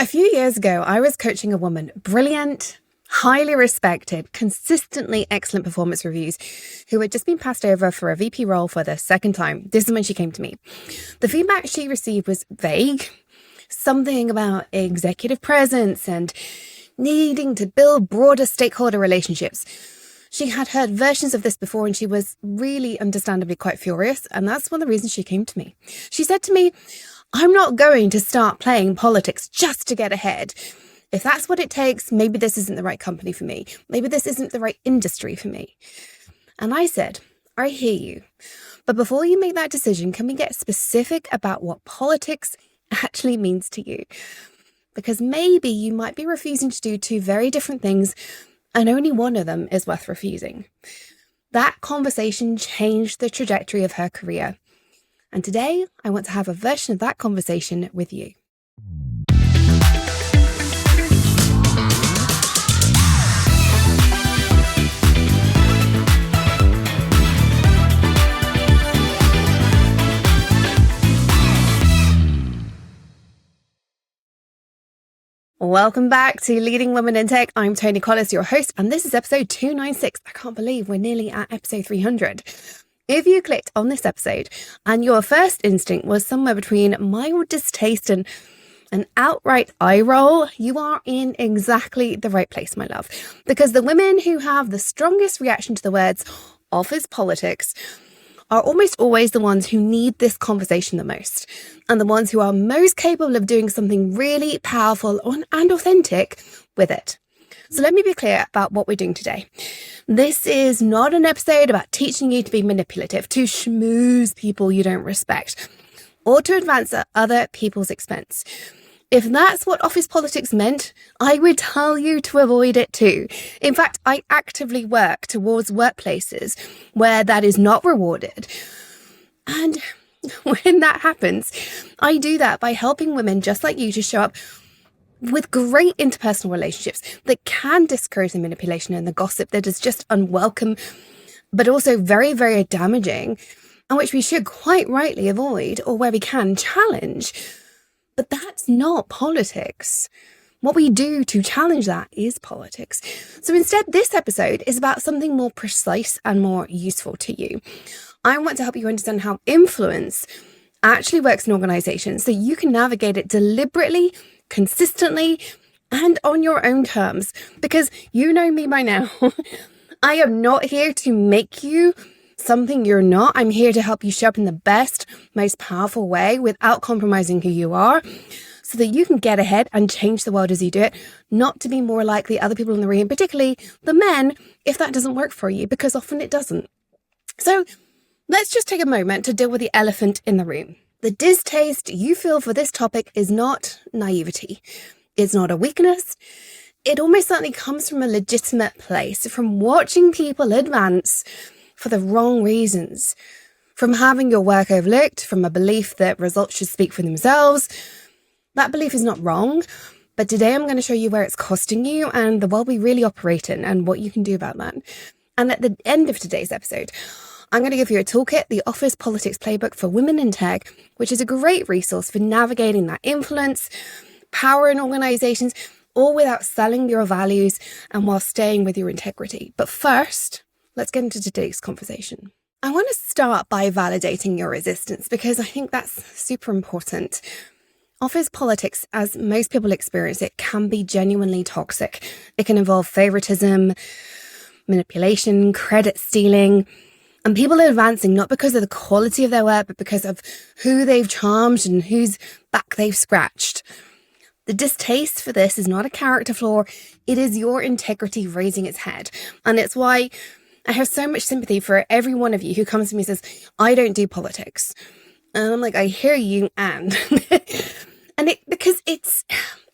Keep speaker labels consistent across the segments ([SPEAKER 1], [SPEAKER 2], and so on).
[SPEAKER 1] A few years ago, I was coaching a woman, brilliant, highly respected, consistently excellent performance reviews, who had just been passed over for a VP role for the second time. This is when she came to me. The feedback she received was vague, something about executive presence and needing to build broader stakeholder relationships. She had heard versions of this before and she was really understandably quite furious, and that's one of the reasons she came to me. She said to me, "I'm not going to start playing politics just to get ahead. If that's what it takes, maybe this isn't the right company for me. Maybe this isn't the right industry for me." And I said, "I hear you. But before you make that decision, can we get specific about what politics actually means to you? Because maybe you might be refusing to do two very different things, and only one of them is worth refusing." That conversation changed the trajectory of her career. And today, I want to have a version of that conversation with you. Welcome back to Leading Women in Tech. I'm Toni Collis, your host, and this is episode 296. I can't believe we're nearly at episode 300. If you clicked on this episode and your first instinct was somewhere between mild distaste and an outright eye roll, you are in exactly the right place, my love. Because the women who have the strongest reaction to the words office politics are almost always the ones who need this conversation the most, and the ones who are most capable of doing something really powerful and authentic with it. So let me be clear about what we're doing today. This is not an episode about teaching you to be manipulative, to schmooze people you don't respect, or to advance at other people's expense. If that's what office politics meant, I would tell you to avoid it too. In fact, I actively work towards workplaces where that is not rewarded. And when that happens, I do that by helping women just like you to show up with great interpersonal relationships that can discourage the manipulation and the gossip that is just unwelcome, but also very, very damaging, and which we should quite rightly avoid, or where we can challenge. But that's not politics. What we do to challenge that is politics. So instead, this episode is about something more precise and more useful to you. I want to help you understand how influence actually works in organizations so you can navigate it deliberately, consistently, and on your own terms. Because you know me by now. I am not here to make you something you're not. I'm here to help you show up in the best, most powerful way without compromising who you are, so that you can get ahead and change the world as you do it, not to be more like the other people in the room, particularly the men, if that doesn't work for you, because often it doesn't. So let's just take a moment to deal with the elephant in the room. The distaste you feel for this topic is not naivety. It's not a weakness. It almost certainly comes from a legitimate place, from watching people advance for the wrong reasons, from having your work overlooked, from a belief that results should speak for themselves. That belief is not wrong, but today I'm going to show you where it's costing you and the world we really operate in and what you can do about that. And at the end of today's episode, I'm going to give you a toolkit, the Office Politics Playbook for Women in Tech, which is a great resource for navigating that influence, power in organizations, all without selling your values and while staying with your integrity. But first, let's get into today's conversation. I want to start by validating your resistance because I think that's super important. Office politics, as most people experience it, can be genuinely toxic. It can involve favoritism, manipulation, credit stealing, and people are advancing not because of the quality of their work, but because of who they've charmed and whose back they've scratched. The distaste for this is not a character flaw. It is your integrity raising its head. And it's why I have so much sympathy for every one of you who comes to me and says, "I don't do politics." And I'm like, I hear you, and because it's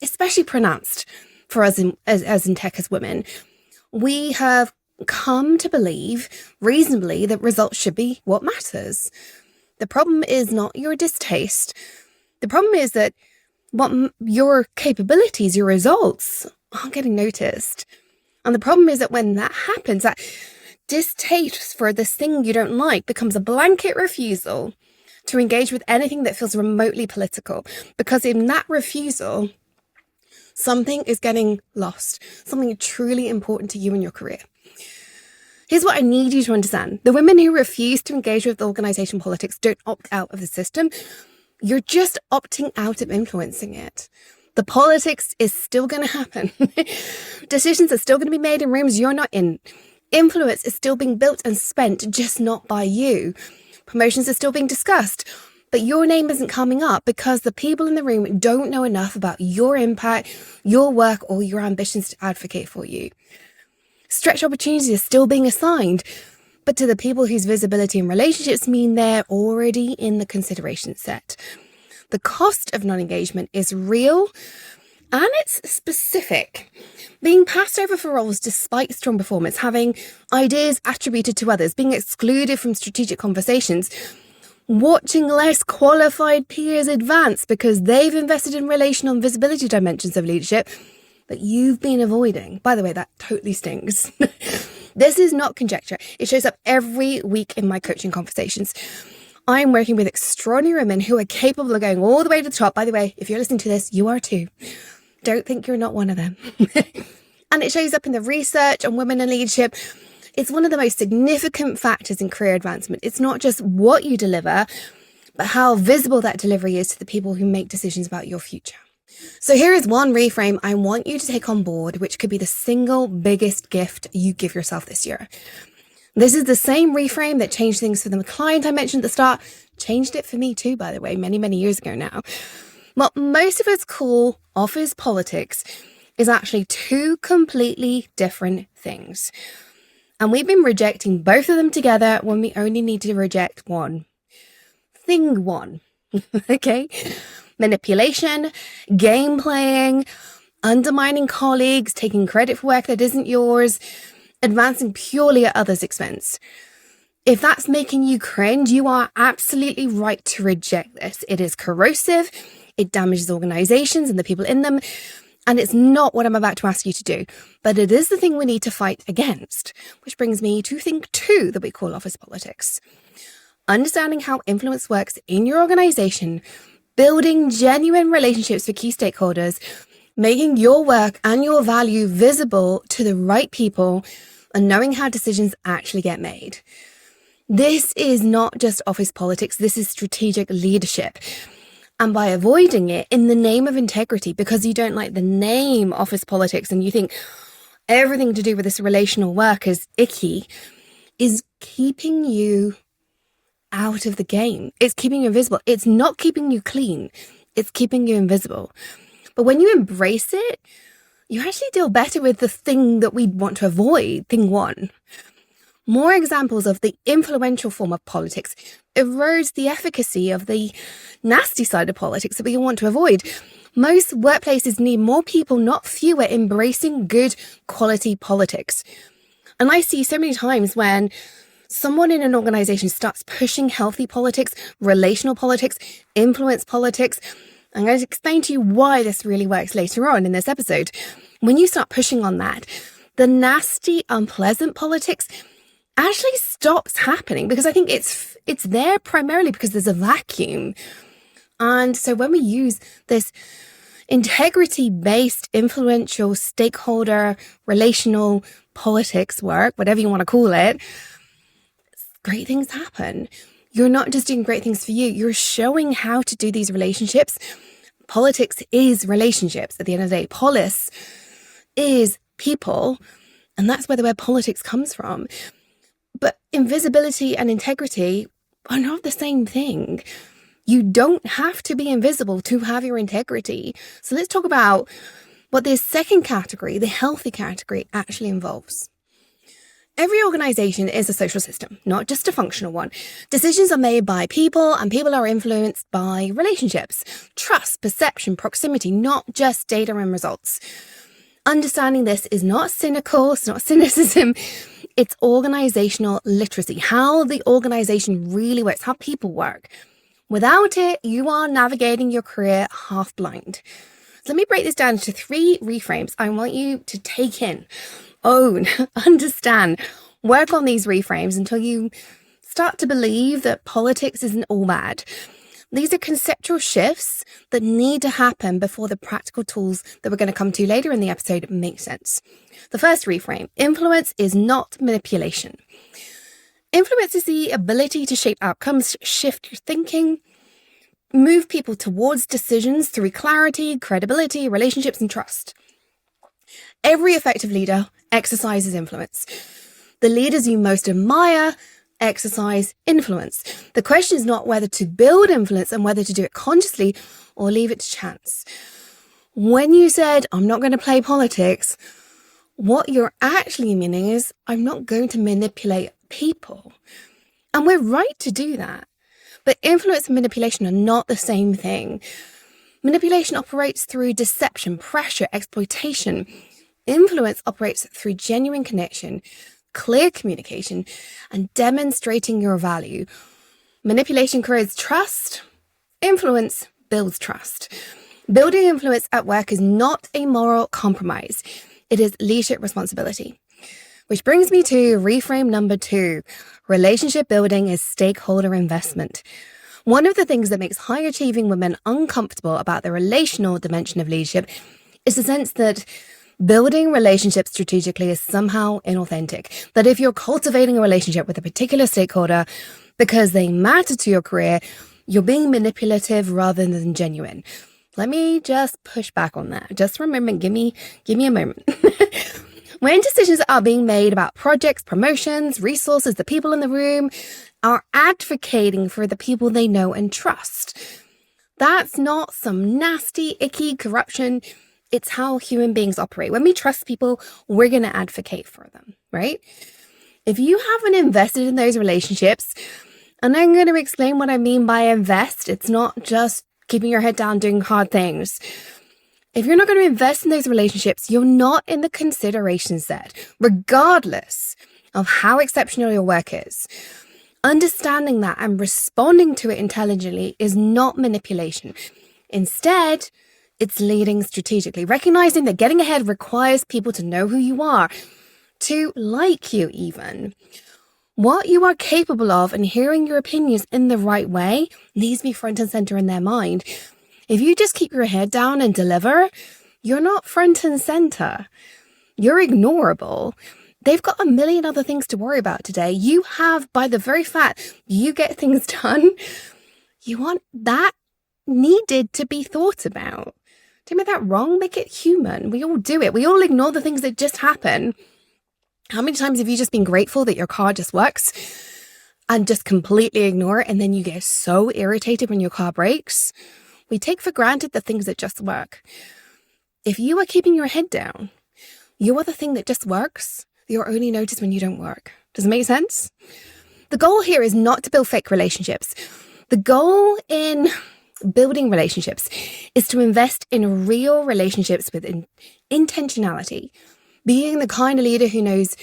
[SPEAKER 1] especially pronounced for us as in tech as women. We have come to believe reasonably that results should be what matters. The problem is not your distaste. The problem is that your capabilities, your results aren't getting noticed. And the problem is that when that happens, that distaste for this thing you don't like becomes a blanket refusal to engage with anything that feels remotely political. Because in that refusal, Something is getting lost, something truly important to you in your career. Here's what I need you to understand. The women who refuse to engage with organization politics don't opt out of the system. You're just opting out of influencing it. The politics is still going to happen. Decisions are still going to be made in rooms you're not in. Influence is still being built and spent, just not by you. Promotions are still being discussed, but your name isn't coming up because the people in the room don't know enough about your impact, your work, or your ambitions to advocate for you. Stretch opportunities are still being assigned, but to the people whose visibility and relationships mean they're already in the consideration set. The cost of non-engagement is real and it's specific. Being passed over for roles despite strong performance, having ideas attributed to others, being excluded from strategic conversations, watching less qualified peers advance because they've invested in relational and visibility dimensions of leadership that you've been avoiding. By the way, that totally stings. This is not conjecture. It shows up every week in my coaching conversations. I'm working with extraordinary women who are capable of going all the way to the top. By the way, if you're listening to this, you are too. Don't think you're not one of them. And it shows up in the research on women in leadership. It's one of the most significant factors in career advancement. It's not just what you deliver, but how visible that delivery is to the people who make decisions about your future. So here is one reframe I want you to take on board, which could be the single biggest gift you give yourself this year. This is the same reframe that changed things for the client I mentioned at the start. Changed it for me too, by the way, many, many years ago now. What most of us call office politics is actually two completely different things. And we've been rejecting both of them together when we only need to reject one. Thing one. Okay? Manipulation, game playing, undermining colleagues, taking credit for work that isn't yours, advancing purely at others' expense. If that's making you cringe, you are absolutely right to reject this. It is corrosive, it damages organizations and the people in them, and it's not what I'm about to ask you to do. But it is the thing we need to fight against, which brings me to thing two that we call office politics. Understanding how influence works in your organization, building genuine relationships with key stakeholders, making your work and your value visible to the right people, and knowing how decisions actually get made. This is not just office politics, this is strategic leadership. And by avoiding it in the name of integrity, because you don't like the name office politics and you think everything to do with this relational work is icky, is keeping you out of the game. It's keeping you invisible. It's not keeping you clean. It's keeping you invisible. But when you embrace it, you actually deal better with the thing that we want to avoid, thing one. More examples of the influential form of politics erodes the efficacy of the nasty side of politics that we want to avoid. Most workplaces need more people, not fewer, embracing good quality politics. And I see so many times when someone in an organization starts pushing healthy politics, relational politics, influence politics. I'm going to explain to you why this really works later on in this episode. When you start pushing on that, the nasty, unpleasant politics actually stops happening because I think it's there primarily because there's a vacuum. And so when we use this integrity-based, influential, stakeholder, relational politics work, whatever you want to call it, great things happen. You're not just doing great things for you, you're showing how to do these relationships. Politics is relationships at the end of the day. Polis is people, and that's where the word politics comes from. But invisibility and integrity are not the same thing. You don't have to be invisible to have your integrity. So let's talk about what this second category, the healthy category, actually involves. Every organization is a social system, not just a functional one. Decisions are made by people, and people are influenced by relationships, trust, perception, proximity, not just data and results. Understanding this is not cynical, it's not cynicism, it's organizational literacy, how the organization really works, how people work. Without it, you are navigating your career half blind. So let me break this down into 3 reframes I want you to take in, own, understand, work on these reframes until you start to believe that politics isn't all bad. These are conceptual shifts that need to happen before the practical tools that we're going to come to later in the episode make sense. The first reframe: influence is not manipulation. Influence is the ability to shape outcomes, shift your thinking, move people towards decisions through clarity, credibility, relationships, and trust. Every effective leader exercises influence. The leaders you most admire exercise influence. The question is not whether to build influence and whether to do it consciously or leave it to chance. When you said, I'm not going to play politics, what you're actually meaning is, I'm not going to manipulate people. And we're right to do that. But influence and manipulation are not the same thing. Manipulation operates through deception, pressure, exploitation. Influence operates through genuine connection, clear communication, and demonstrating your value. Manipulation creates trust. Influence builds trust. Building influence at work is not a moral compromise. It is leadership responsibility. Which brings me to reframe number 2. Relationship building is stakeholder investment. One of the things that makes high-achieving women uncomfortable about the relational dimension of leadership is the sense that building relationships strategically is somehow inauthentic. That if you're cultivating a relationship with a particular stakeholder because they matter to your career, you're being manipulative rather than genuine. Let me just push back on that. Just remember, give me a moment. When decisions are being made about projects, promotions, resources, the people in the room are advocating for the people they know and trust. That's not some nasty, icky corruption. It's how human beings operate. When we trust people, we're going to advocate for them, right? If you haven't invested in those relationships, and I'm going to explain what I mean by invest, it's not just keeping your head down doing hard things. If you're not going to invest in those relationships, you're not in the consideration set, regardless of how exceptional your work is. Understanding that and responding to it intelligently is not manipulation. Instead, it's leading strategically, recognizing that getting ahead requires people to know who you are, to like you even. What you are capable of and hearing your opinions in the right way needs to be front and center in their mind. If you just keep your head down and deliver, you're not front and center. You're ignorable. They've got a million other things to worry about today. You have, by the very fact you get things done, you want that needed to be thought about. Don't make that wrong. Make it human. We all do it. We all ignore the things that just happen. How many times have you just been grateful that your car just works and just completely ignore it, and then you get so irritated when your car breaks? We take for granted the things that just work. If you are keeping your head down, you are the thing that just works. You're only noticed when you don't work. Does it make sense? The goal here is not to build fake relationships. The goal in building relationships is to invest in real relationships with intentionality, being the kind of leader who knows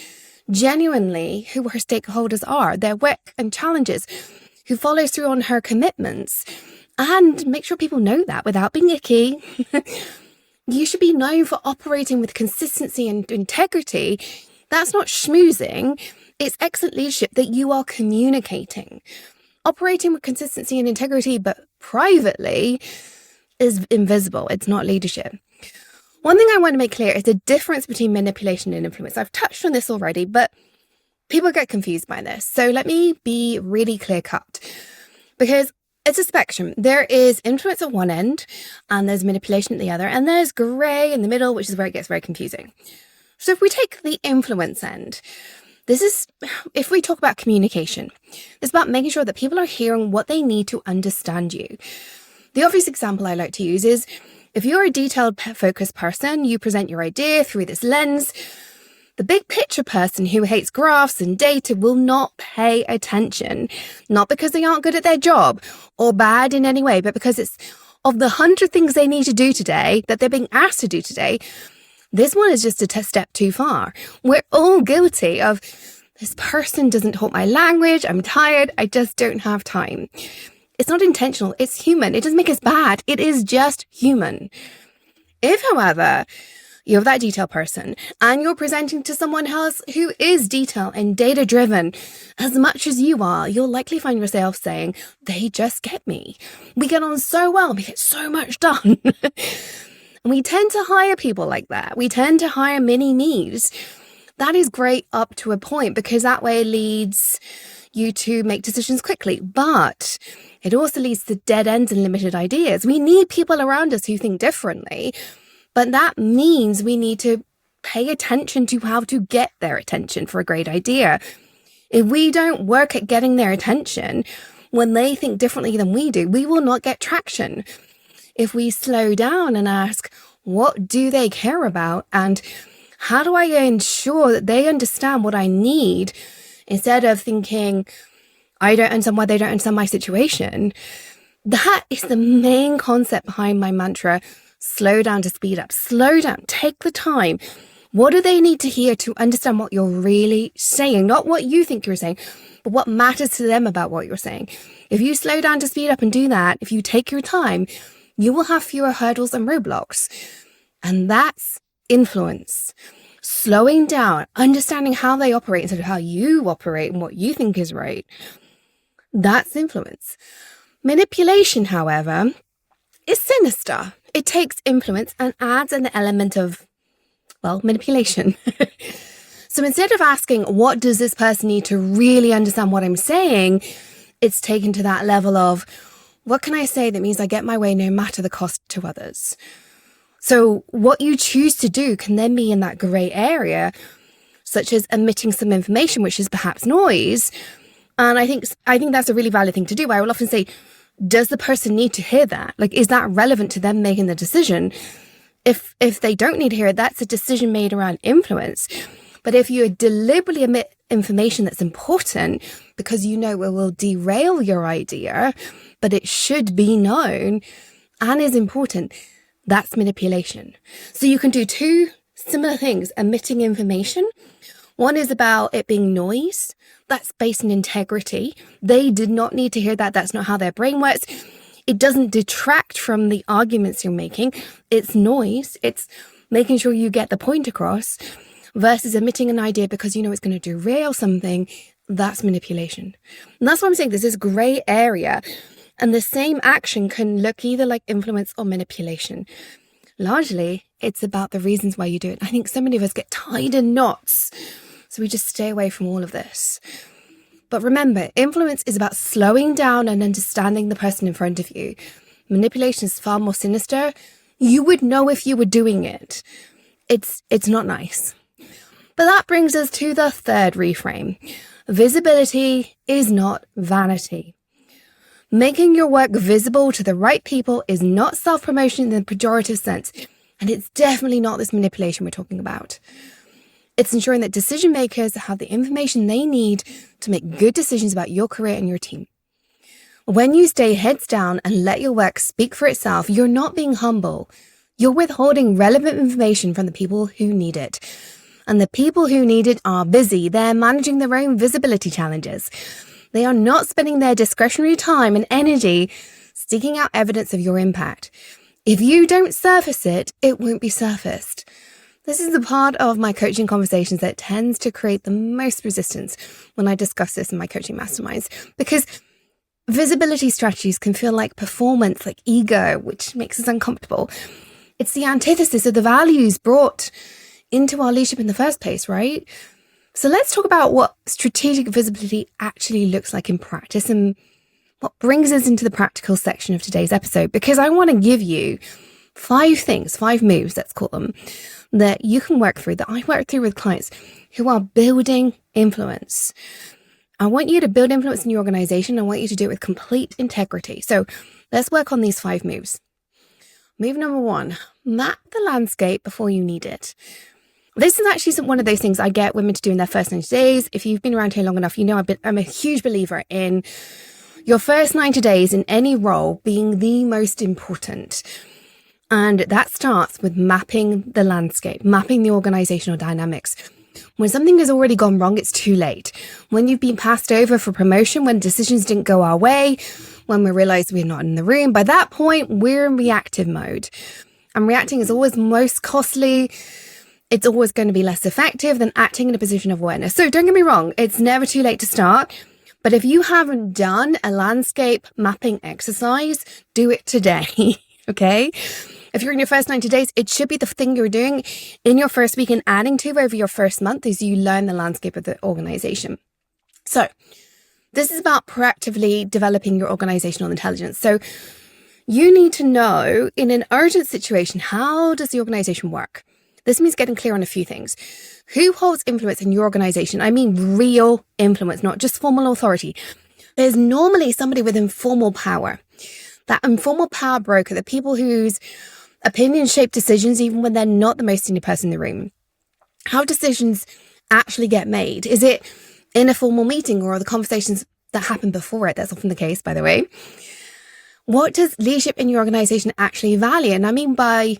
[SPEAKER 1] genuinely who her stakeholders are, their work and challenges, who follows through on her commitments, and make sure people know that without being icky. You should be known for operating with consistency and integrity. That's not schmoozing. It's excellent leadership that you are communicating. Operating with consistency and integrity, but privately, is invisible. It's not leadership. One thing I want to make clear is the difference between manipulation and influence. I've touched on this already, but people get confused by this. So let me be really clear cut, because it's a spectrum. There is influence at one end and there's manipulation at the other, and there's gray in the middle, which is where it gets very confusing. So if we take the influence end, this is, if we talk about communication, it's about making sure that people are hearing what they need to understand you. The obvious example I like to use is, if you're a detailed, focused person, you present your idea through this lens. The big picture person who hates graphs and data will not pay attention, not because they aren't good at their job or bad in any way, but because it's of the 100 things they need to do today that they're being asked to do today. This one is just a step too far. We're all guilty of, this person doesn't talk my language, I'm tired, I just don't have time. It's not intentional, it's human. It doesn't make us bad, it is just human. If, however, You're that detail person, and you're presenting to someone else who is detail and data driven as much as you are. You'll likely find yourself saying, they just get me. We get on so well. We get so much done. And we tend to hire people like that. We tend to hire mini me's. That is great up to a point, because that way it leads you to make decisions quickly. But it also leads to dead ends and limited ideas. We need people around us who think differently. But that means we need to pay attention to how to get their attention for a great idea. If we don't work at getting their attention when they think differently than we do, we will not get traction. If we slow down and ask, what do they care about? And how do I ensure that they understand what I need? Instead of thinking, I don't understand why they don't understand my situation. That is the main concept behind my mantra. Slow down to speed up. Slow down. Take the time. What do they need to hear to understand what you're really saying? Not what you think you're saying, but what matters to them about what you're saying. If you slow down to speed up and do that, if you take your time, you will have fewer hurdles and roadblocks. And that's influence. Slowing down, understanding how they operate instead of how you operate and what you think is right. That's influence. Manipulation, however, is sinister. It takes influence and adds an element of, manipulation. So instead of asking, what does this person need to really understand what I'm saying? It's taken to that level of, what can I say that means I get my way no matter the cost to others? So what you choose to do can then be in that grey area, such as omitting some information, which is perhaps noise. And I think that's a really valid thing to do. I will often say, does the person need to hear that? Like, is that relevant to them making the decision? If they don't need to hear it, that's a decision made around influence. But if you deliberately omit information that's important because you know it will derail your idea, but it should be known and is important, that's manipulation. So you can do two similar things, omitting information. One is about it being noise. That's based on integrity. They did not need to hear that. That's not how their brain works. It doesn't detract from the arguments you're making. It's noise. It's making sure you get the point across versus omitting an idea because you know it's going to derail something. That's manipulation. And that's why I'm saying this is grey area. And the same action can look either like influence or manipulation. Largely, it's about the reasons why you do it. I think so many of us get tied in knots. So we just stay away from all of this. But remember, influence is about slowing down and understanding the person in front of you. Manipulation is far more sinister. You would know if you were doing it. It's not nice. But that brings us to the third reframe. Visibility is not vanity. Making your work visible to the right people is not self-promotion in the pejorative sense. And it's definitely not this manipulation we're talking about. It's ensuring that decision makers have the information they need to make good decisions about your career and your team. When you stay heads down and let your work speak for itself, you're not being humble. You're withholding relevant information from the people who need it. And the people who need it are busy. They're managing their own visibility challenges. They are not spending their discretionary time and energy seeking out evidence of your impact. If you don't surface it, it won't be surfaced. This is the part of my coaching conversations that tends to create the most resistance when I discuss this in my coaching masterminds, because visibility strategies can feel like performance, like ego, which makes us uncomfortable. It's the antithesis of the values brought into our leadership in the first place, right? So let's talk about what strategic visibility actually looks like in practice and what brings us into the practical section of today's episode, because I want to give you 5 moves, let's call them, that you can work through, that I work through with clients who are building influence. I want you to build influence in your organization. I want you to do it with complete integrity. So let's work on these 5 moves. Move number 1, map the landscape before you need it. This is actually one of those things I get women to do in their first 90 days. If you've been around here long enough, you know I'm a huge believer in your first 90 days in any role being the most important. And that starts with mapping the landscape, mapping the organizational dynamics. When something has already gone wrong, it's too late. When you've been passed over for promotion, when decisions didn't go our way, when we realize we're not in the room, by that point, we're in reactive mode. And reacting is always most costly. It's always going to be less effective than acting in a position of awareness. So don't get me wrong, it's never too late to start. But if you haven't done a landscape mapping exercise, do it today, okay? If you're in your first 90 days, it should be the thing you're doing in your first week and adding to over your first month as you learn the landscape of the organization. So this is about proactively developing your organizational intelligence. So you need to know, in an urgent situation, how does the organization work? This means getting clear on a few things. Who holds influence in your organization? I mean real influence, not just formal authority. There's normally somebody with informal power. That informal power broker, the people whose opinions shape decisions even when they're not the most senior person in the room. How decisions actually get made? Is it in a formal meeting, or are the conversations that happen before it? That's often the case, by the way. What does leadership in your organization actually value? And I mean by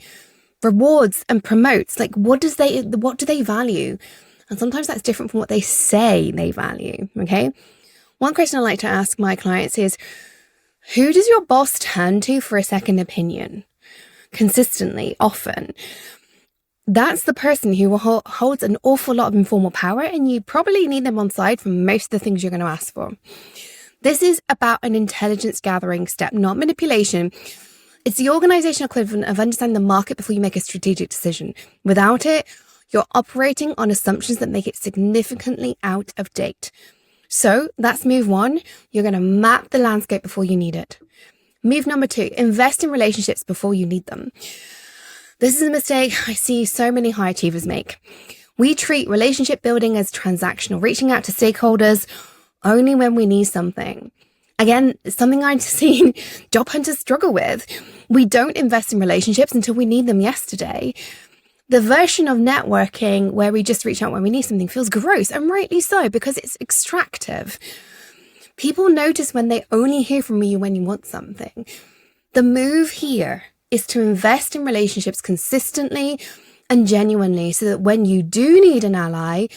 [SPEAKER 1] rewards and promotes, like what do they value? And sometimes that's different from what they say they value, okay? One question I like to ask my clients is, who does your boss turn to for a second opinion? Consistently, often. That's the person who holds an awful lot of informal power, and you probably need them on side for most of the things you're going to ask for. This is about an intelligence gathering step, not manipulation. It's the organizational equivalent of understanding the market before you make a strategic decision. Without it, you're operating on assumptions that make it significantly out of date. So that's move one. You're going to map the landscape before you need it. Move number two, invest in relationships before you need them. This is a mistake I see so many high achievers make. We treat relationship building as transactional, reaching out to stakeholders only when we need something. Again, something I've seen job hunters struggle with. We don't invest in relationships until we need them yesterday. The version of networking where we just reach out when we need something feels gross, and rightly so, because it's extractive. People notice when they only hear from you when you want something. The move here is to invest in relationships consistently and genuinely so that when you do need an ally,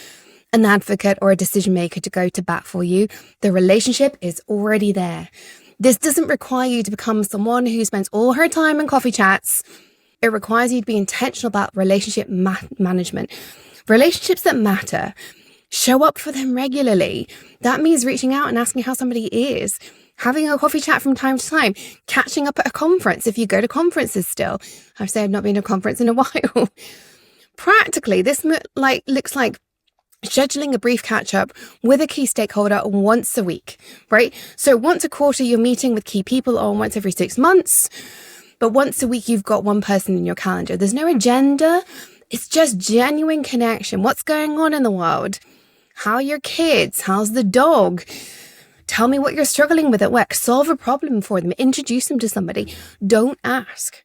[SPEAKER 1] an advocate, or a decision maker to go to bat for you, the relationship is already there. This doesn't require you to become someone who spends all her time in coffee chats. It requires you to be intentional about relationship management. Relationships that matter, show up for them regularly. That means reaching out and asking how somebody is, having a coffee chat from time to time, catching up at a conference if you go to conferences still. I've not been to a conference in a while. Practically, this looks like scheduling a brief catch-up with a key stakeholder once a week, right? So once a quarter, you're meeting with key people, or once every 6 months. But once a week, you've got one person in your calendar. There's no agenda. It's just genuine connection. What's going on in the world? How are your kids? How's the dog? Tell me what you're struggling with at work. Solve a problem for them. Introduce them to somebody. Don't ask.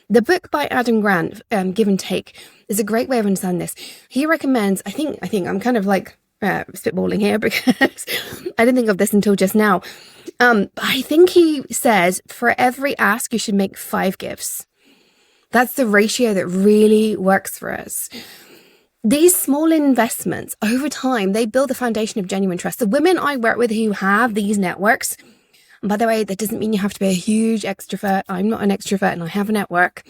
[SPEAKER 1] The book by Adam Grant, Give and Take, is a great way of understanding this. He recommends, I think I'm kind of like spitballing here because I didn't think of this until just now. But I think he says for every ask, you should make 5 gifts. That's the ratio that really works for us. These small investments over time, they build the foundation of genuine trust. The women I work with who have these networks, and by the way, that doesn't mean you have to be a huge extrovert. I'm not an extrovert and I have a network.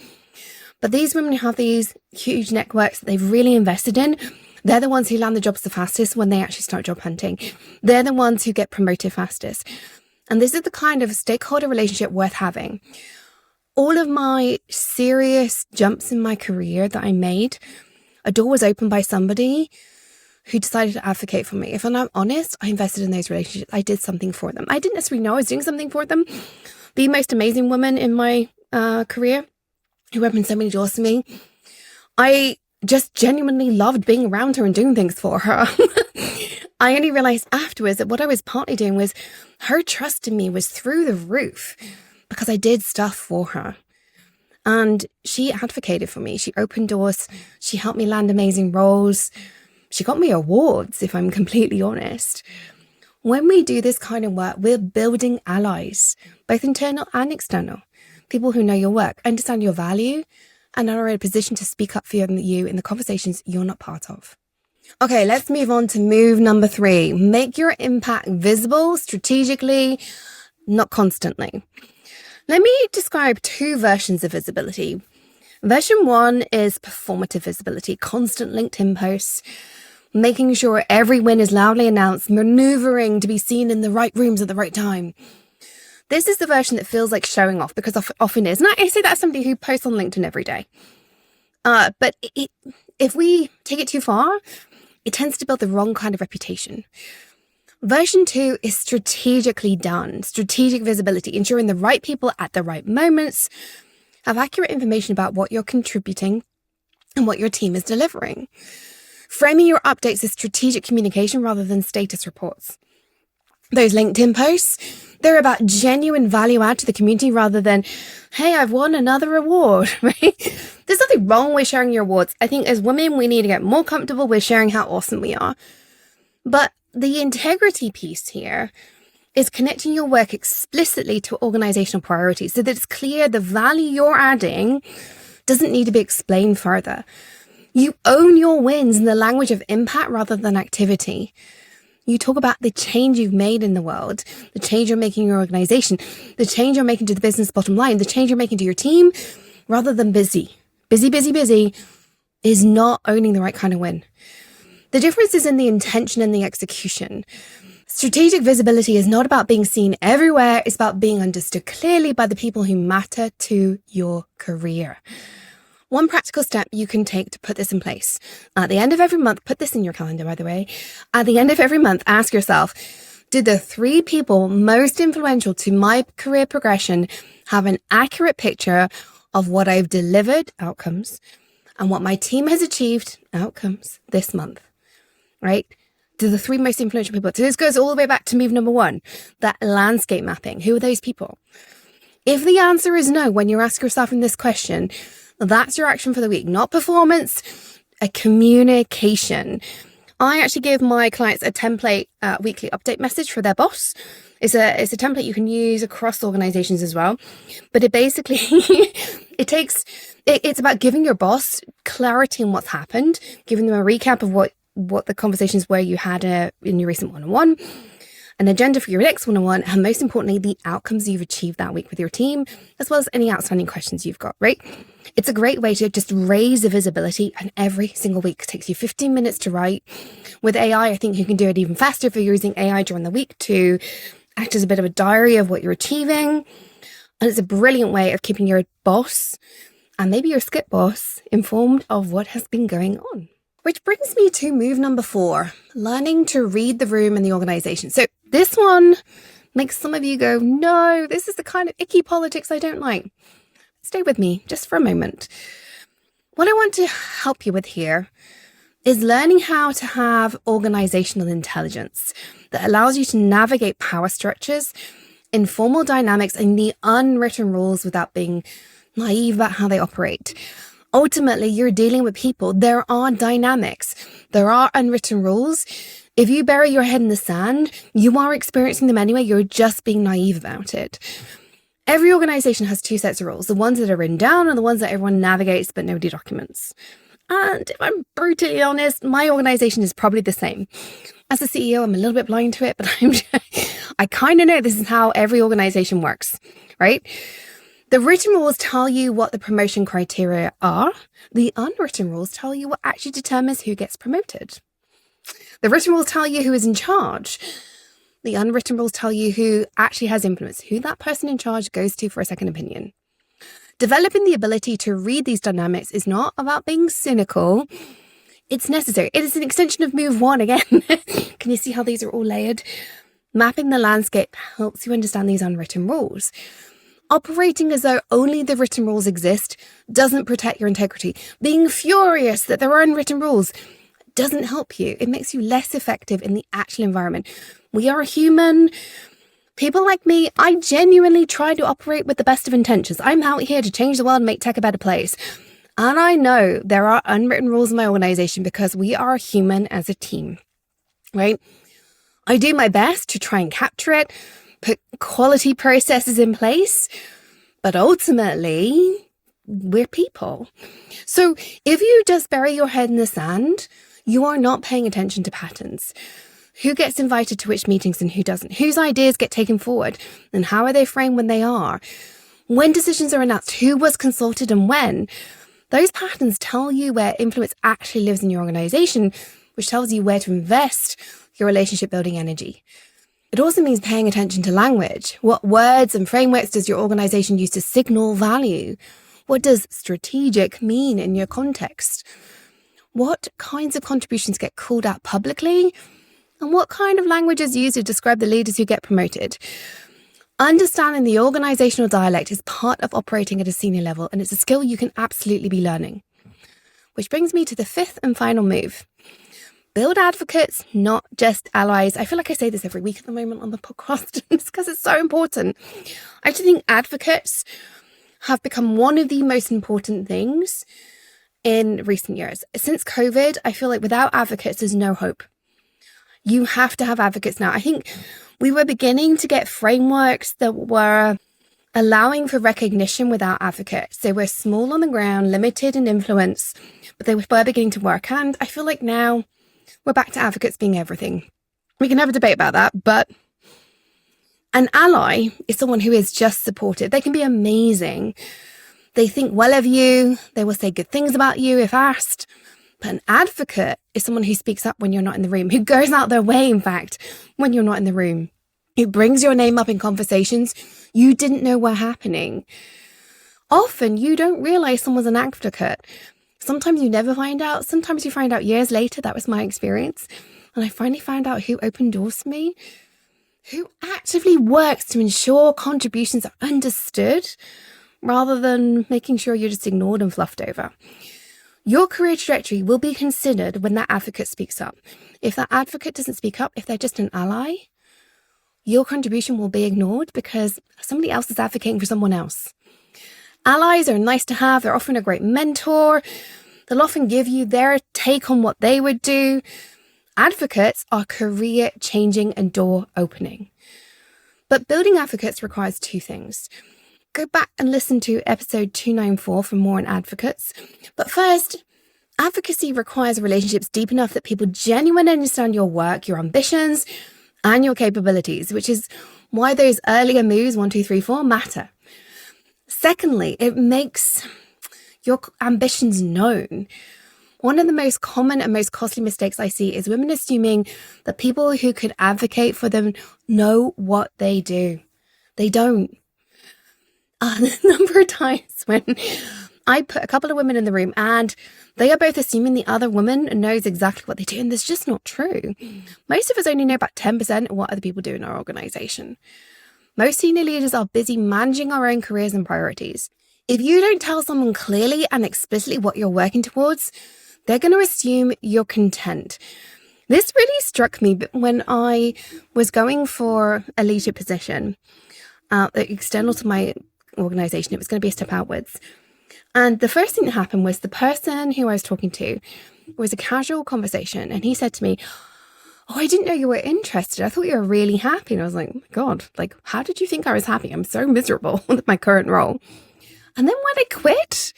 [SPEAKER 1] But these women who have these huge networks that they've really invested in, they're the ones who land the jobs the fastest when they actually start job hunting. They're the ones who get promoted fastest. And this is the kind of stakeholder relationship worth having. All of my serious jumps in my career that I made, a door was opened by somebody who decided to advocate for me. If I'm honest, I invested in those relationships. I did something for them. I didn't necessarily know I was doing something for them. The most amazing woman in my career who opened so many doors to me, I just genuinely loved being around her and doing things for her. I only realized afterwards that what I was partly doing was her trust in me was through the roof because I did stuff for her. And she advocated for me. She opened doors. She helped me land amazing roles. She got me awards, if I'm completely honest. When we do this kind of work, we're building allies, both internal and external. People who know your work, understand your value, and are in a position to speak up for you in the conversations you're not part of. Okay, let's move on to move number 3. Make your impact visible strategically, not constantly. Let me describe 2 versions of visibility. Version 1 is performative visibility, constant LinkedIn posts, making sure every win is loudly announced, maneuvering to be seen in the right rooms at the right time. This is the version that feels like showing off, because often is. And I say that as somebody who posts on LinkedIn every day. But if we take it too far, it tends to build the wrong kind of reputation. Version 2 is strategically done, strategic visibility, ensuring the right people at the right moments have accurate information about what you're contributing and what your team is delivering. Framing your updates as strategic communication rather than status reports. Those LinkedIn posts, they're about genuine value add to the community rather than, hey, I've won another award, right? There's nothing wrong with sharing your awards. I think as women, we need to get more comfortable with sharing how awesome we are. But the integrity piece here is connecting your work explicitly to organizational priorities so that it's clear the value you're adding doesn't need to be explained further. You own your wins in the language of impact rather than activity. You talk about the change you've made in the world, the change you're making in your organization, the change you're making to the business bottom line, the change you're making to your team, rather than busy. Busy is not owning the right kind of win. The difference is in the intention and the execution. Strategic visibility is not about being seen everywhere. It's about being understood clearly by the people who matter to your career. One practical step you can take to put this in place. At the end of every month, put this in your calendar, by the way. At the end of every month, ask yourself, do the 3 people most influential to my career progression have an accurate picture of what I've delivered, outcomes, and what my team has achieved, outcomes, this month, right? Do the 3 most influential people. So this goes all the way back to move number 1, that landscape mapping. Who are those people? If the answer is no, when you're asking yourself in this question, that's your action for the week, not performance, a communication. I actually give my clients a template weekly update message for their boss. It's a template you can use across organizations as well. But it basically, it's about giving your boss clarity on what's happened, giving them a recap of what the conversations were you had in your recent one-on-one, an agenda for your next one-on-one, and most importantly, the outcomes you've achieved that week with your team, as well as any outstanding questions you've got, right? It's a great way to just raise the visibility, and every single week. It takes you 15 minutes to write. With AI, I think you can do it even faster if you're using AI during the week to act as a bit of a diary of what you're achieving. And it's a brilliant way of keeping your boss, and maybe your skip boss, informed of what has been going on. Which brings me to move number 4, learning to read the room and the organization. So this one makes some of you go, no, this is the kind of icky politics I don't like. Stay with me just for a moment. What I want to help you with here is learning how to have organizational intelligence that allows you to navigate power structures, informal dynamics, and the unwritten rules without being naive about how they operate. Ultimately, you're dealing with people. There are dynamics. There are unwritten rules. If you bury your head in the sand, you are experiencing them anyway. You're just being naive about it. Every organization has 2 sets of rules. The ones that are written down and the ones that everyone navigates but nobody documents. And if I'm brutally honest, my organization is probably the same. As a CEO, I'm a little bit blind to it, but I kind of know this is how every organization works, right? The written rules tell you what the promotion criteria are. The unwritten rules tell you what actually determines who gets promoted. The written rules tell you who is in charge. The unwritten rules tell you who actually has influence, who that person in charge goes to for a second opinion. Developing the ability to read these dynamics is not about being cynical. It's necessary. It is an extension of move 1 again. Can you see how these are all layered? Mapping the landscape helps you understand these unwritten rules. Operating as though only the written rules exist doesn't protect your integrity. Being furious that there are unwritten rules doesn't help you. It makes you less effective in the actual environment. We are human. People like me, I genuinely try to operate with the best of intentions. I'm out here to change the world and make tech a better place. And I know there are unwritten rules in my organization because we are human as a team, right? I do my best to try and capture it, put quality processes in place, but ultimately, we're people. So if you just bury your head in the sand, you are not paying attention to patterns. Who gets invited to which meetings and who doesn't? Whose ideas get taken forward? And how are they framed when they are? When decisions are announced, who was consulted and when? Those patterns tell you where influence actually lives in your organization, which tells you where to invest your relationship building energy. It also means paying attention to language. What words and frameworks does your organization use to signal value? What does strategic mean in your context? What kinds of contributions get called out publicly? And what kind of language is used to describe the leaders who get promoted? Understanding the organizational dialect is part of operating at a senior level, and it's a skill you can absolutely be learning. Which brings me to the fifth and final move. Build advocates, not just allies. I feel like I say this every week at the moment on the podcast because it's so important. I actually think advocates have become one of the most important things in recent years. Since COVID, I feel like without advocates, there's no hope. You have to have advocates now. I think we were beginning to get frameworks that were allowing for recognition without advocates. They were small on the ground, limited in influence, but they were beginning to work. And I feel like now we're back to advocates being everything. We can have a debate about that, but an ally is someone who is just supportive. They can be amazing. They think well of you. They will say good things about you if asked. But an advocate is someone who speaks up when you're not in the room, who goes out their way, in fact, when you're not in the room, who brings your name up in conversations you didn't know were happening. Often you don't realize someone's an advocate. Sometimes you never find out. Sometimes you find out years later. That was my experience. And I finally found out who opened doors for me, who actively works to ensure contributions are understood rather than making sure you're just ignored and fluffed over. Your career trajectory will be considered when that advocate speaks up. If that advocate doesn't speak up, if they're just an ally, your contribution will be ignored because somebody else is advocating for someone else. Allies are nice to have. They're often a great mentor. They'll often give you their take on what they would do. Advocates are career changing and door opening. But building advocates requires two things. Go back and listen to episode 294 for more on advocates. But first, advocacy requires relationships deep enough that people genuinely understand your work, your ambitions, and your capabilities, which is why those earlier moves, 1, 2, 3, 4, matter. Secondly, it makes your ambitions known. One of the most common and most costly mistakes I see is women assuming that people who could advocate for them know what they do. They don't. The number of times when I put a couple of women in the room and they are both assuming the other woman knows exactly what they do, and that's just not true. Most of us only know about 10% of what other people do in our organization. Most senior leaders are busy managing our own careers and priorities. If you don't tell someone clearly and explicitly what you're working towards, they're going to assume you're content. This really struck me when I was going for a leadership position external to my organization. It was going to be a step outwards. And the first thing that happened was the person who I was talking to was a casual conversation. And he said to me, "Oh, I didn't know you were interested. I thought you were really happy." And I was like, "Oh my God, like, how did you think I was happy? I'm so miserable with my current role." And then when I quit,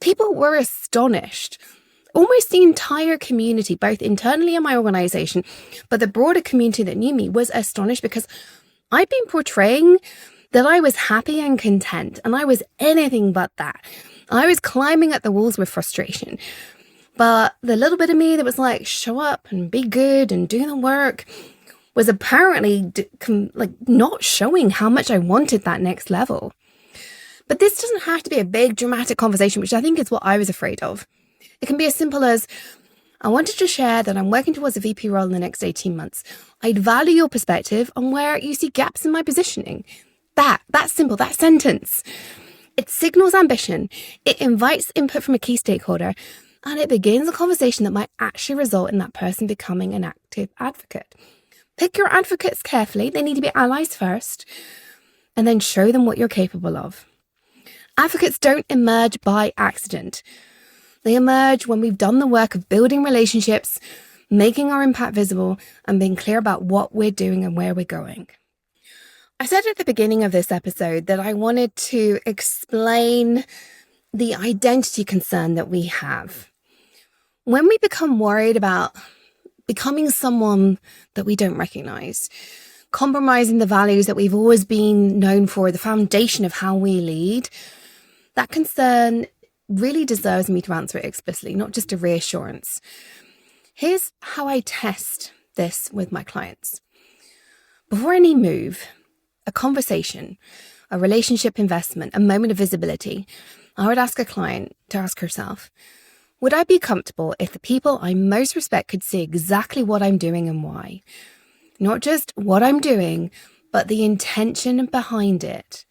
[SPEAKER 1] people were astonished. Almost the entire community, both internally in my organization, but the broader community that knew me was astonished because I'd been portraying that I was happy and content, and I was anything but that. I was climbing at the walls with frustration. But the little bit of me that was like, show up and be good and do the work was apparently not showing how much I wanted that next level. But this doesn't have to be a big dramatic conversation, which I think is what I was afraid of. It can be as simple as, I wanted to share that I'm working towards a VP role in the next 18 months. I'd value your perspective on where you see gaps in my positioning. That's simple, that sentence. It signals ambition, it invites input from a key stakeholder, and it begins a conversation that might actually result in that person becoming an active advocate. Pick your advocates carefully. They need to be allies first, and then show them what you're capable of. Advocates don't emerge by accident. They emerge when we've done the work of building relationships, making our impact visible, and being clear about what we're doing and where we're going. I said at the beginning of this episode that I wanted to explain the identity concern that we have. When we become worried about becoming someone that we don't recognize, compromising the values that we've always been known for, the foundation of how we lead, that concern really deserves me to answer it explicitly, not just a reassurance. Here's how I test this with my clients. Before any move, a conversation, a relationship investment, a moment of visibility, I would ask a client to ask herself, would I be comfortable if the people I most respect could see exactly what I'm doing and why? Not just what I'm doing, but the intention behind it.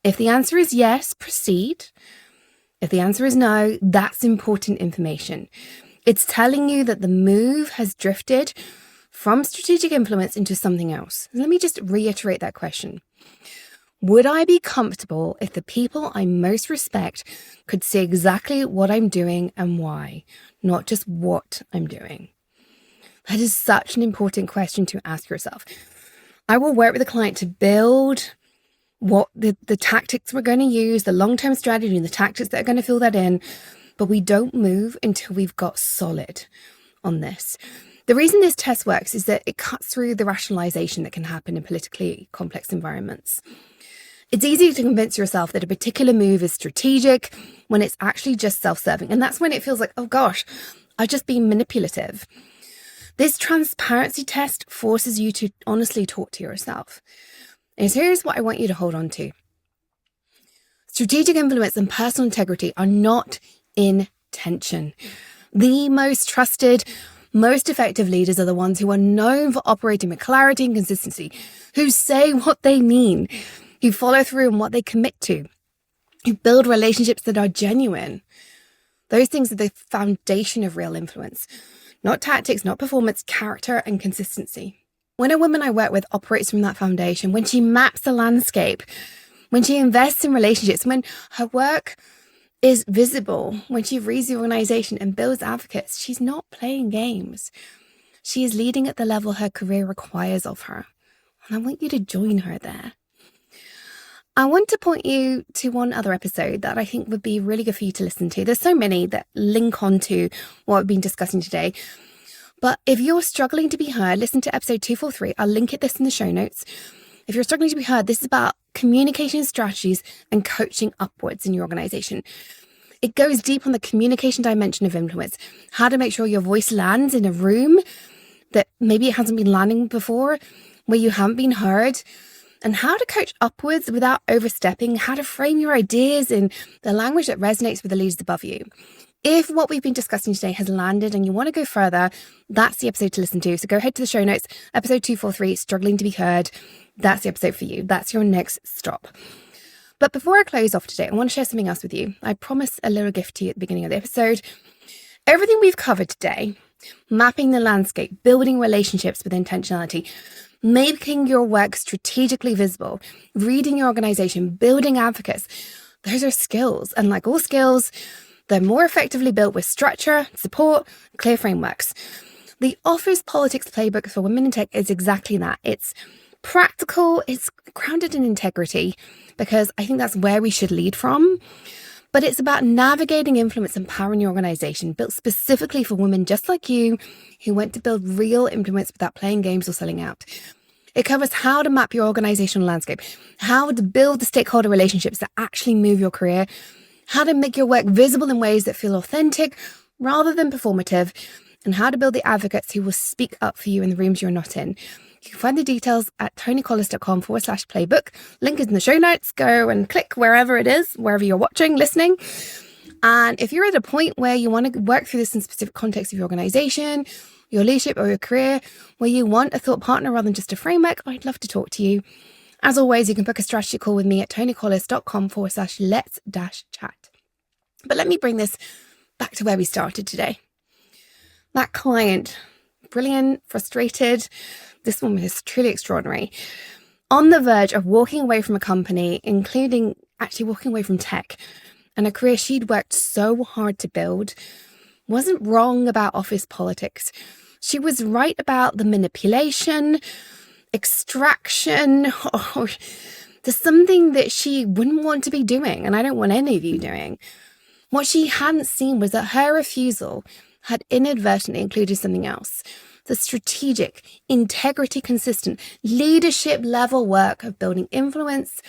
[SPEAKER 1] If the answer is yes, proceed. If the answer is no, that's important information. It's telling you that the move has drifted from strategic influence into something else. Let me just reiterate that question. Would I be comfortable if the people I most respect could see exactly what I'm doing and why, not just what I'm doing? That is such an important question to ask yourself. I will work with a client to build what the tactics we're going to use, the long-term strategy, and the tactics that are going to fill that in, but we don't move until we've got solid on this. The reason this test works is that it cuts through the rationalization that can happen in politically complex environments. It's easy to convince yourself that a particular move is strategic when it's actually just self-serving. And that's when it feels like, oh gosh, I've just been manipulative. This transparency test forces you to honestly talk to yourself. And here's what I want you to hold on to. Strategic influence and personal integrity are not in tension. The most trusted, most effective leaders are the ones who are known for operating with clarity and consistency, who say what they mean, who follow through on what they commit to, who build relationships that are genuine. Those things are the foundation of real influence. Not tactics, not performance, character and consistency. When a woman I work with operates from that foundation, when she maps the landscape, when she invests in relationships, when her work is visible, when she reads the organization and builds advocates, she's not playing games. She is leading at the level her career requires of her. And I want you to join her there. I want to point you to one other episode that I think would be really good for you to listen to. There's so many that link on to what we've been discussing today. But if you're struggling to be heard, listen to episode 243. I'll link this in the show notes. If you're struggling to be heard, this is about communication strategies and coaching upwards in your organization. It goes deep on the communication dimension of influence, how to make sure your voice lands in a room that maybe it hasn't been landing before, where you haven't been heard, and how to coach upwards without overstepping, how to frame your ideas in the language that resonates with the leaders above you. If what we've been discussing today has landed and you want to go further, that's the episode to listen to. So go ahead to the show notes, episode 243, Struggling to be Heard. That's the episode for you. That's your next stop. But before I close off today, I want to share something else with you. I promised a little gift to you at the beginning of the episode. Everything we've covered today, mapping the landscape, building relationships with intentionality, making your work strategically visible, reading your organization, building advocates, those are skills. And like all skills, they're more effectively built with structure, support, clear frameworks. The Office Politics Playbook for Women in Tech is exactly that. It's practical, it's grounded in integrity, because I think that's where we should lead from. But it's about navigating influence and power in your organization, built specifically for women just like you who want to build real influence without playing games or selling out. It covers how to map your organizational landscape, how to build the stakeholder relationships that actually move your career, how to make your work visible in ways that feel authentic rather than performative, and how to build the advocates who will speak up for you in the rooms you're not in. You can find the details at tonicollis.com/playbook. Link is in the show notes. Go and click wherever it is, wherever you're watching, listening. And if you're at a point where you want to work through this in specific context of your organization, your leadership or your career, where you want a thought partner rather than just a framework, I'd love to talk to you. As always, you can book a strategy call with me at tonicollis.com/let's-chat. But let me bring this back to where we started today. That client, brilliant, frustrated. This woman is truly extraordinary. On the verge of walking away from a company, including actually walking away from tech and a career she'd worked so hard to build, wasn't wrong about office politics. She was right about the manipulation, extraction, or there's something that she wouldn't want to be doing, and I don't want any of you doing. What she hadn't seen was that her refusal had inadvertently included something else. The strategic, integrity-consistent, leadership-level work of building influence,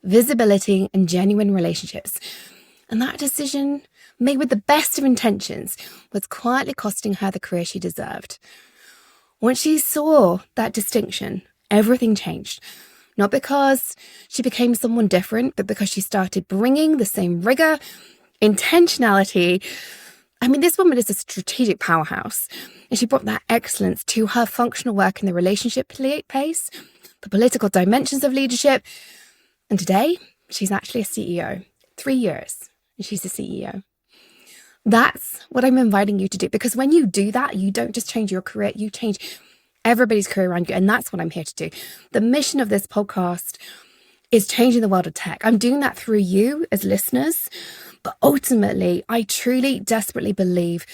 [SPEAKER 1] visibility, and genuine relationships. And that decision, made with the best of intentions, was quietly costing her the career she deserved. Once she saw that distinction, everything changed. Not because she became someone different, but because she started bringing the same rigor, intentionality. I mean, this woman is a strategic powerhouse, and she brought that excellence to her functional work in the relationship pace, the political dimensions of leadership. And today, she's actually a CEO. 3 years, and she's a CEO. That's what I'm inviting you to do, because when you do that, you don't just change your career, you change everybody's career around you. And that's what I'm here to do. The mission of this podcast is changing the world of tech. I'm doing that through you as listeners. But ultimately, I truly, desperately believe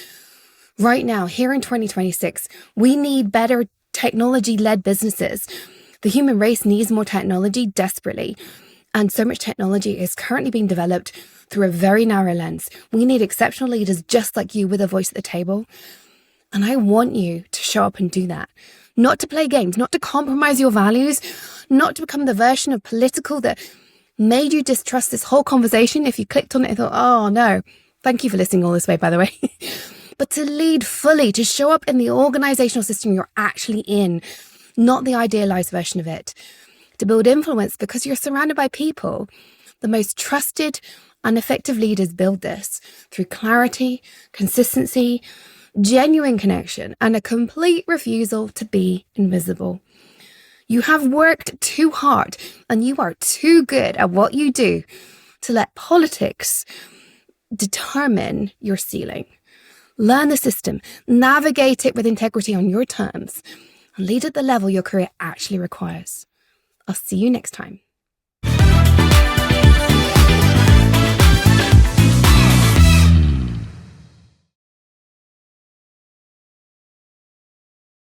[SPEAKER 1] right now, here in 2026, we need better technology-led businesses. The human race needs more technology desperately. And so much technology is currently being developed through a very narrow lens. We need exceptional leaders just like you with a voice at the table. And I want you to show up and do that. Not to play games, not to compromise your values, not to become the version of political that made you distrust this whole conversation if you clicked on it and thought, oh no, thank you for listening all this way, by the way. But to lead fully, to show up in the organizational system you're actually in, not the idealized version of it. To build influence because you're surrounded by people. The most trusted and effective leaders build this through clarity, consistency, genuine connection, and a complete refusal to be invisible. You have worked too hard and you are too good at what you do to let politics determine your ceiling. Learn the system, navigate it with integrity on your terms, and lead at the level your career actually requires. I'll see you next time.